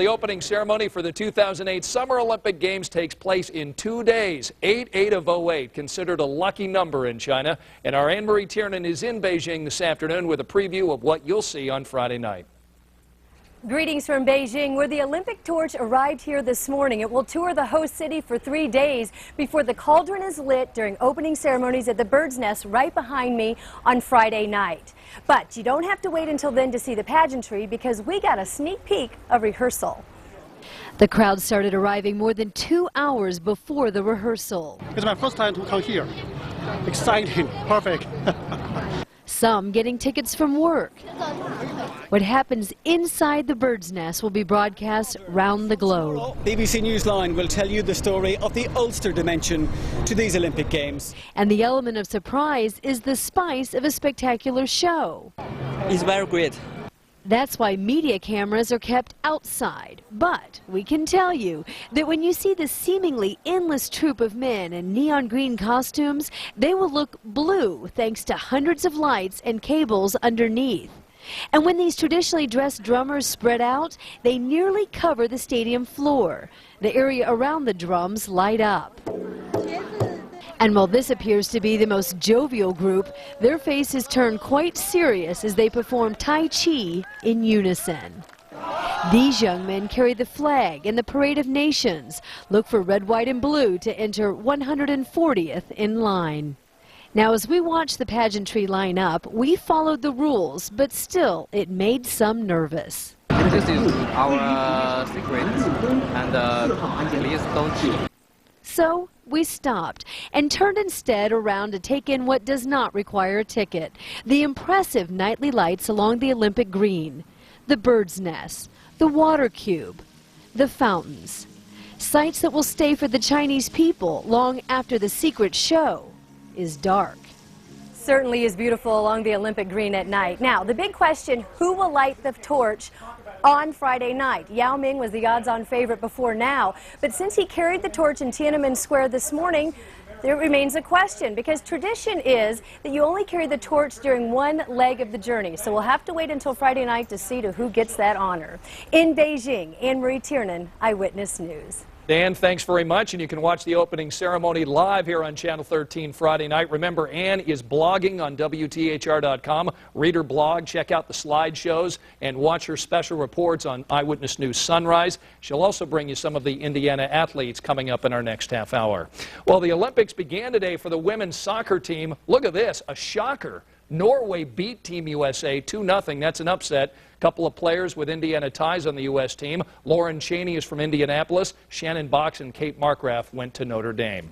The opening ceremony for the 2008 Summer Olympic Games takes place in 2 days. 8 of 08, considered a lucky number in China. And our Marie Tiernon is in Beijing this afternoon with a preview of what you'll see on Friday night. Greetings from Beijing, where the Olympic torch arrived here this morning. It will tour the host city for 3 days before the cauldron is lit during opening ceremonies at the Bird's Nest right behind me on Friday night. But you don't have to wait until then to see the pageantry, because we got a sneak peek of rehearsal. The crowd started arriving more than 2 hours before the rehearsal. It's my first time to come here. Exciting, perfect. Some getting tickets from work. What happens inside the Bird's Nest will be broadcast round the globe. BBC Newsline will tell you the story of the Ulster dimension to these Olympic Games. And the element of surprise is the spice of a spectacular show. It's very great. That's why media cameras are kept outside. But we can tell you that when you see the seemingly endless troop of men in neon green costumes, they will look blue thanks to hundreds of lights and cables underneath. And when these traditionally dressed drummers spread out, they nearly cover the stadium floor. The area around the drums light up. And while this appears to be the most jovial group, their faces turn quite serious as they perform Tai Chi in unison. These young men carry the flag and the Parade of Nations. Look for red, white, and blue to enter 140th in line. Now, as we watched the pageantry line up, we followed the rules, but still, it made some nervous. This is our secret, and please don't. So we stopped and turned instead around to take in what does not require a ticket: the impressive nightly lights along the Olympic green, the Bird's Nest, the water cube, the fountains. Sights that will stay for the Chinese people long after the secret show is dark. Certainly is beautiful along the Olympic green at night. Now, the big question, who will light the torch on Friday night? Yao Ming was the odds-on favorite before now, but since he carried the torch in Tiananmen Square this morning, there remains a question, because tradition is that you only carry the torch during one leg of the journey. So we'll have to wait until Friday night to see who gets that honor. In Beijing, Marie Tiernon, Eyewitness News. Dan, thanks very much, and you can watch the opening ceremony live here on Channel 13 Friday night. Remember, Ann is blogging on WTHR.com. Read her blog, check out the slideshows, and watch her special reports on Eyewitness News Sunrise. She'll also bring you some of the Indiana athletes coming up in our next half hour. Well, the Olympics began today for the women's soccer team. Look at this, a shocker. Norway beat Team USA 2-0. That's an upset. Couple of players with Indiana ties on the U.S. team. Lauren Cheney is from Indianapolis. Shannon Box and Kate Markgraf went to Notre Dame.